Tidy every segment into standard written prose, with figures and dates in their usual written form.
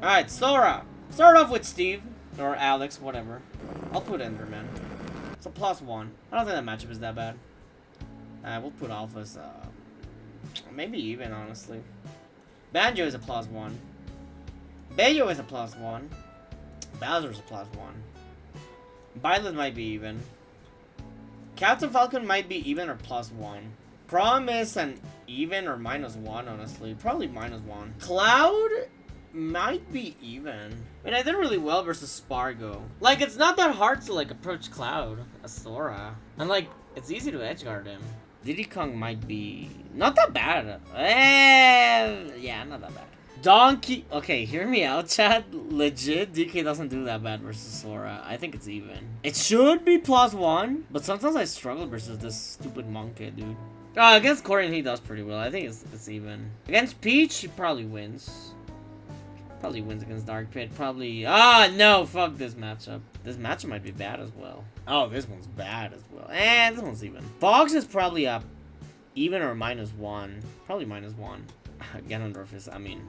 Alright, Sora. Start off with Steve. Or Alex, whatever. I'll put Enderman. It's a +1. I don't think that matchup is that bad. We'll put Alphas, maybe even, honestly. Banjo is a +1. Bayo is a +1. Bowser's a +1. Violet might be even. Captain Falcon might be even or +1. Promise an even or -1, honestly. Probably -1. Cloud might be even. I mean, I did really well versus Spargo. Like, it's not that hard to, like, approach Cloud as Sora. And, like, it's easy to edgeguard him. Diddy Kong might be not that bad. Yeah, not that bad. Donkey. Okay, hear me out, chat. Legit, DK doesn't do that bad versus Sora. I think it's even. It should be +1, but sometimes I struggle versus this stupid monkey, dude. Against Corian, he does pretty well. I think it's even. Against Peach, he probably wins. Probably wins against Dark Pit. Probably. No, fuck this matchup. This matchup might be bad as well. Oh, this one's bad as well. This one's even. Fox is probably up even or -1. Probably -1. Ganondorf is, I mean.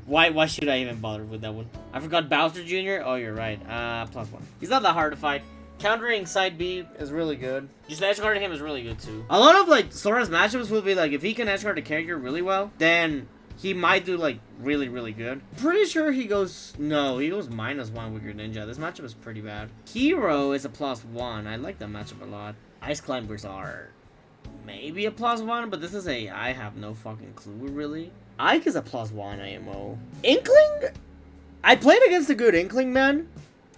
Why should I even bother with that one? I forgot Bowser Jr. Oh, you're right. +1. He's not that hard to fight. Countering side B is really good. Just edgeguarding him is really good too. A lot of like Sora's matchups will be like if he can edgeguard a character really well, then he might do like really, really good. Pretty sure he goes he goes -1 with your ninja. This matchup is pretty bad. Hero is a +1. I like that matchup a lot. Ice climbers are maybe a +1, but this is I have no fucking clue really. Ike is a +1 AMO. Inkling? I played against a good Inkling, man.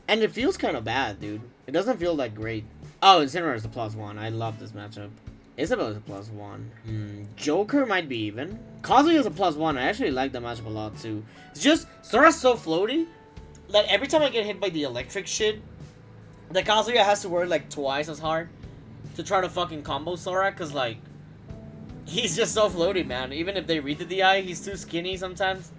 And it feels kind of bad, dude. It doesn't feel that great. Oh, Incineroar is a +1. I love this matchup. Isabel is a +1. Joker might be even. Kazuya is a +1. I actually like that matchup a lot, too. It's just, Sora's so floaty that every time I get hit by the electric shit, the Kazuya has to work, like, twice as hard to try to fucking combo Sora, because, like, he's just so floaty, man. Even if they read the DI, he's too skinny sometimes.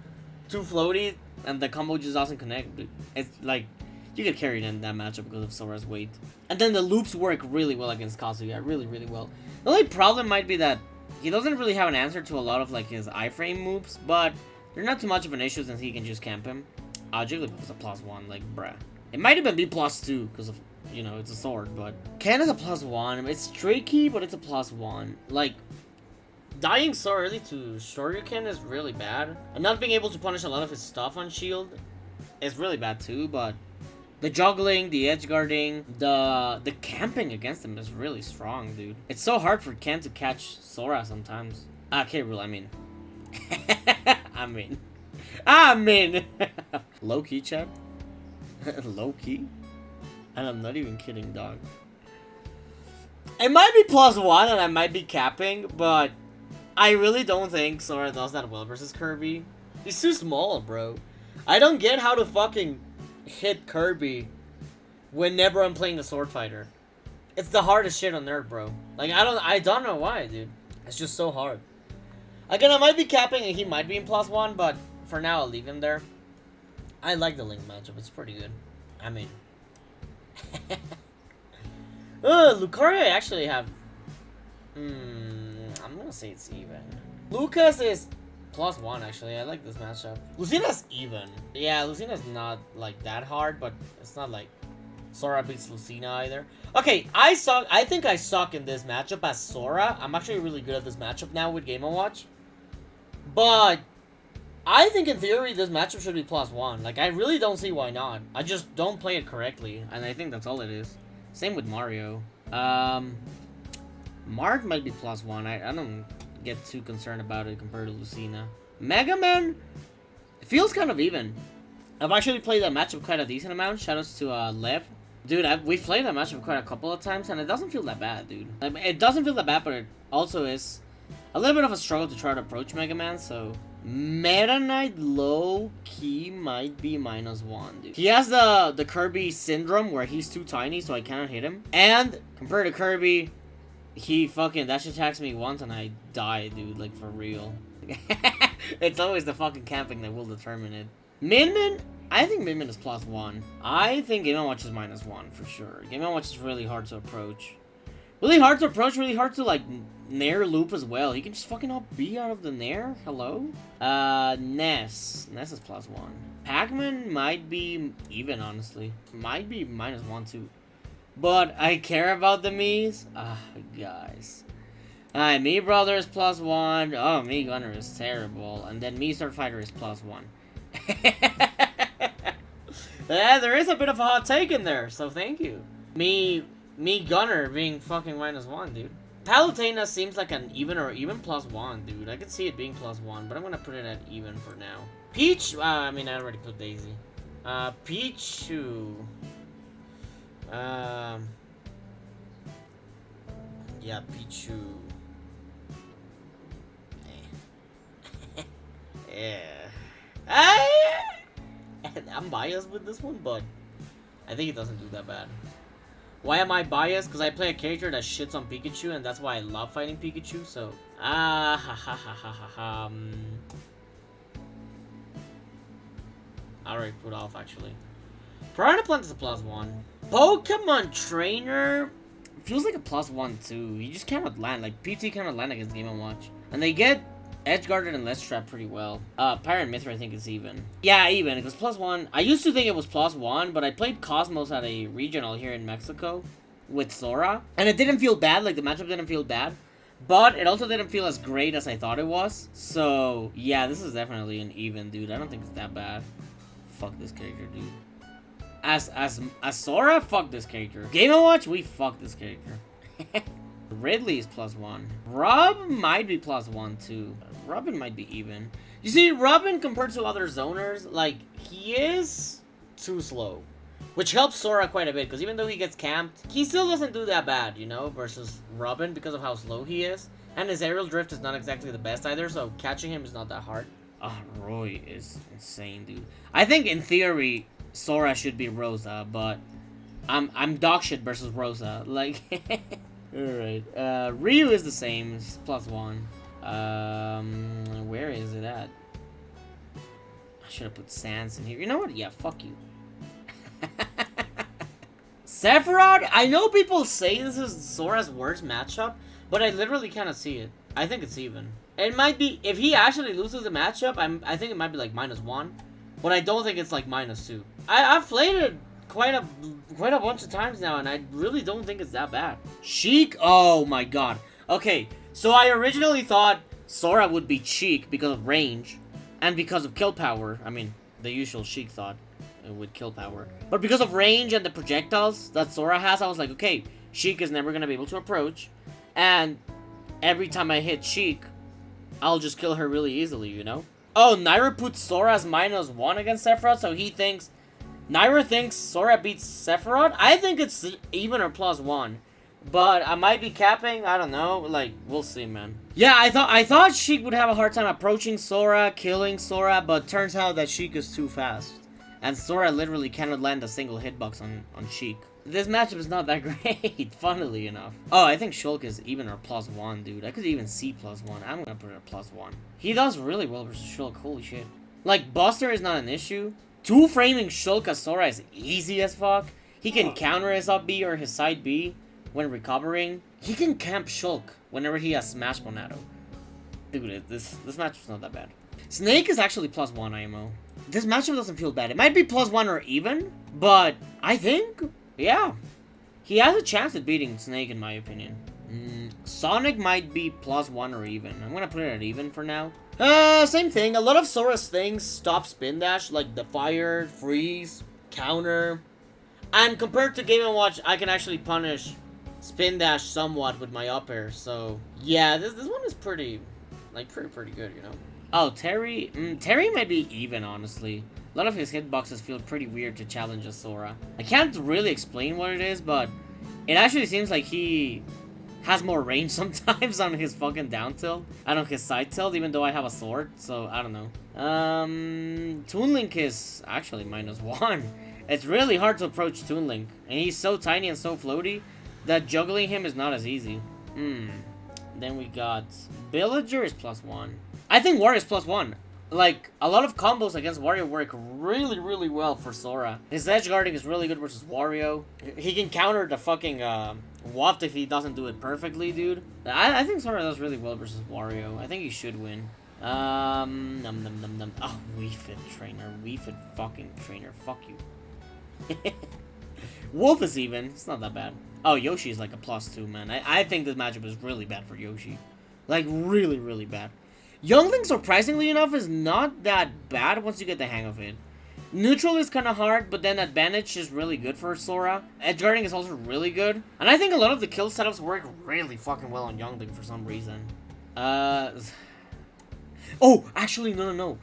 Too floaty, and the combo just doesn't connect. It's like, you get carried in that matchup because of Sora's weight. And then the loops work really well against Kazuya. Really, really well. The only problem might be that he doesn't really have an answer to a lot of, like, his iframe moves, but they're not too much of an issue since he can just camp him. Jigglypuff is a +1, like, bruh. It might even be +2 because of, you know, it's a sword, but Ken is a +1. It's tricky, but it's a +1. Like, dying so early to Shoryuken is really bad. And not being able to punish a lot of his stuff on shield is really bad too, but the juggling, the edge guarding, the camping against him is really strong, dude. It's so hard for Ken to catch Sora sometimes. Okay, Rule, I mean. I mean. Low-key, chat? Low-key? And I'm not even kidding, dog. It might be +1 and I might be capping, but I really don't think Sora does that well versus Kirby. He's too small, bro. I don't get how to fucking hit Kirby whenever I'm playing a sword fighter. It's the hardest shit on earth, bro. Like, I don't know why, dude. It's just so hard. Again, I might be capping and he might be in +1, but for now, I'll leave him there. I like the Link matchup. It's pretty good. I mean... Lucario I actually have... I'm gonna say it's even. Lucas is +1, actually. I like this matchup. Lucina's even. Yeah, Lucina's not, like, that hard, but it's not like Sora beats Lucina either. Okay, I think I suck in this matchup as Sora. I'm actually really good at this matchup now with Game & Watch. But I think in theory this matchup should be +1. Like, I really don't see why not. I just don't play it correctly, and I think that's all it is. Same with Mario. Mark might be +1. I don't get too concerned about it compared to Lucina. Mega Man feels kind of even. I've actually played that matchup quite a decent amount. Shoutouts to Lev. Dude, we've played that matchup quite a couple of times, and it doesn't feel that bad, dude. I mean, it doesn't feel that bad, but it also is a little bit of a struggle to try to approach Mega Man, so... Meta Knight low-key might be -1, dude. He has the Kirby syndrome where he's too tiny, so I cannot hit him. And, compared to Kirby, he fucking dash attacks me once and I die, dude, like, for real. It's always the fucking camping that will determine it. Min Min, I think Min Min is +1. I think Game & Watch is -1 for sure. Game & Watch is really hard to approach. Really hard to approach, really hard to, like, nair loop as well. He can just fucking up B out of the nair? Hello? Ness. Ness is +1. Pac-Man might be even, honestly. Might be -1, too. But I care about the Miis? Ah, guys. Alright, Me Brother is +1. Oh, Me Gunner is terrible. And then Me Sword Fighter is +1. Yeah, there is a bit of a hot take in there, so thank you. Me Gunner being fucking -1, dude. Palutena seems like an even or even +1, dude. I could see it being +1, but I'm gonna put it at even for now. Peach, I mean, I already put Daisy. Pichu. Yeah, Pichu. Yeah. I'm biased with this one, but I think it doesn't do that bad. Why am I biased? Because I play a character that shits on Pikachu, and that's why I love fighting Pikachu, so... I already put off, actually. Piranha Plant is a +1. Pokemon Trainer feels like a +1, too. You just cannot land. Like, PT cannot land against Game & Watch. And they get edge-guarded and ledge trap pretty well. Pirate Mythra, I think, is even. Yeah, even. It was +1. I used to think it was +1, but I played Cosmos at a regional here in Mexico with Sora. And it didn't feel bad. Like, the matchup didn't feel bad. But it also didn't feel as great as I thought it was. So, yeah, this is definitely an even, dude. I don't think it's that bad. Fuck this character, dude. As Sora, fuck this character. Game & Watch, we fuck this character. Ridley is +1. Rob might be +1 too. Robin might be even. You see, Robin compared to other zoners, like, he is too slow. Which helps Sora quite a bit, because even though he gets camped, he still doesn't do that bad, you know, versus Robin because of how slow he is. And his aerial drift is not exactly the best either, so catching him is not that hard. Oh, Roy is insane, dude. I think in theory, Sora should be Rosa, but I'm dog shit versus Rosa. Like, alright. Ryu is the same, it's +1. Where is it at? I should have put Sans in here. You know what? Yeah, fuck you. Sephiroth? I know people say this is Sora's worst matchup, but I literally cannot see it. I think it's even. It might be, if he actually loses the matchup, I think it might be like -1, but I don't think it's like -2. I've played it quite a bunch of times now, and I really don't think it's that bad. Sheik? Oh my god. Okay, so I originally thought Sora would be Sheik because of range, and because of kill power. I mean, the usual Sheik thought with kill power. But because of range and the projectiles that Sora has, I was like, okay, Sheik is never going to be able to approach, and every time I hit Sheik, I'll just kill her really easily, you know? Oh, Naira puts Sora as -1 against Sephiroth, so he thinks... Naira thinks Sora beats Sephiroth? I think it's even or +1. But I might be capping, I don't know, like, we'll see, man. Yeah, I thought Sheik would have a hard time approaching Sora, killing Sora, but turns out that Sheik is too fast. And Sora literally cannot land a single hitbox on Sheik. This matchup is not that great, funnily enough. Oh, I think Shulk is even or +1, dude. I could even see +1. I'm gonna put it at +1. He does really well versus Shulk, holy shit. Like, Buster is not an issue. Two-framing Shulk as Sora is easy as fuck. He can counter his up B or his side B when recovering. He can camp Shulk whenever he has Smash Monado. Dude, this matchup's not that bad. Snake is actually +1 IMO. This matchup doesn't feel bad. It might be +1 or even, but I think... yeah, he has a chance at beating Snake, in my opinion. Sonic might be +1 or even. I'm gonna put it at even for now. Same thing. A lot of Sora's things stop spin dash, like the fire, freeze, counter. And compared to Game & Watch, I can actually punish spin dash somewhat with my up air. So, yeah, this one is pretty, like, pretty good, you know? Oh, Terry? Terry might be even, honestly. A lot of his hitboxes feel pretty weird to challenge a Sora. I can't really explain what it is, but it actually seems like he has more range sometimes on his fucking down tilt and on his side tilt, even though I have a sword, so I don't know. Toon Link is actually -1. It's really hard to approach Toon Link, and he's so tiny and so floaty that juggling him is not as easy. Then we got Villager is +1. I think War is +1. like, a lot of combos against Wario work really, really well for Sora. His edge guarding is really good versus Wario. He can counter the fucking, waft if he doesn't do it perfectly, dude. I think Sora does really well versus Wario. I think he should win. Num num num num. Oh, Wii Fit trainer. Wii Fit fucking trainer. Fuck you. Wolf is even. It's not that bad. Oh, Yoshi is like a +2, man. I think this matchup is really bad for Yoshi. Like, really, really bad. Youngling, surprisingly enough, is not that bad once you get the hang of it. Neutral is kind of hard, but then Advantage is really good for Sora. Edge guarding is also really good. And I think a lot of the kill setups work really fucking well on Youngling for some reason. Oh, actually, no.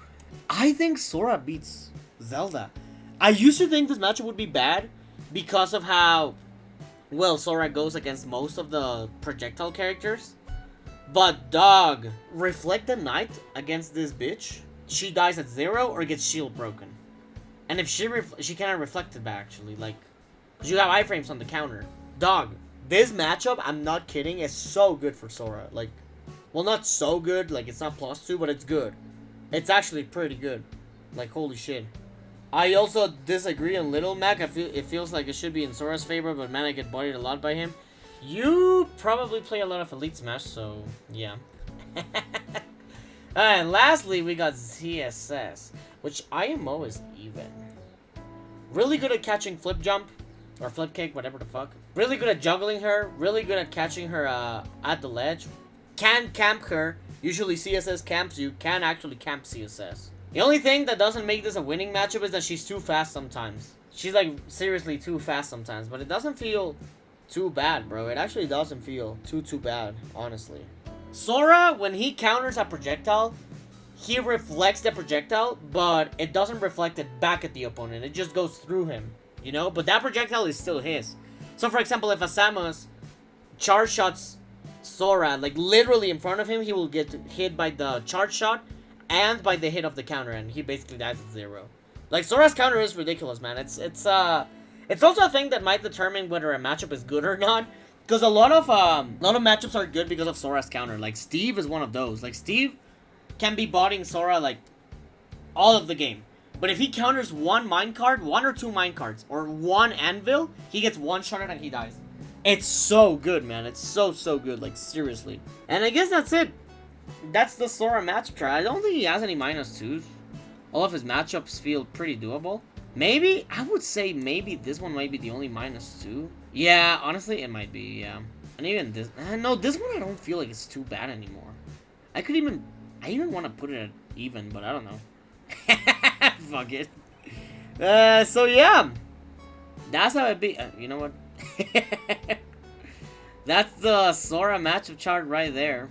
I think Sora beats Zelda. I used to think this matchup would be bad because of how well Sora goes against most of the projectile characters. But dog, Reflect the Knight against this bitch, she dies at 0 or gets shield broken. And if she cannot reflect it back, actually, like, cause you have iframes on the counter. Dog, this matchup, I'm not kidding, is so good for Sora. Like, well, not so good, like, it's not +2, but it's good. It's actually pretty good. Like, holy shit. I also disagree on Little Mac. It feels like it should be in Sora's favor, but man, I get bodied a lot by him. You probably play a lot of Elite Smash, so yeah. And lastly, we got ZSS, which IMO is even. Really good at catching flip jump, or flip kick, whatever the fuck. Really good at juggling her, really good at catching her at the ledge. Can camp her, usually CSS camps you, can actually camp CSS. The only thing that doesn't make this a winning matchup is that she's too fast sometimes. She's like, seriously too fast sometimes, but it doesn't feel too bad, bro. It actually doesn't feel too bad, honestly. Sora, when he counters a projectile, he reflects the projectile, but it doesn't reflect it back at the opponent. It just goes through him, you know? But that projectile is still his. So, for example, if a Samus charge shots Sora, like literally in front of him, he will get hit by the charge shot and by the hit of the counter, and he basically dies at 0. Like, Sora's counter is ridiculous, man. It's also a thing that might determine whether a matchup is good or not. Because a lot of matchups are good because of Sora's counter. Like, Steve is one of those. Like, Steve can be botting Sora, like, all of the game. But if he counters one minecart, 1 or 2 minecarts, or 1 anvil, he gets one-shotted and he dies. It's so good, man. It's so good. Like, seriously. And I guess that's it. That's the Sora matchup chart. I don't think he has any -2s. All of his matchups feel pretty doable. Maybe, I would say maybe this one might be the only -2. Yeah, honestly, it might be, yeah. And even this, no, this one I don't feel like it's too bad anymore. I even want to put it at even, but I don't know. Fuck it. So yeah. That's how it be, you know what? That's the Sora matchup chart right there.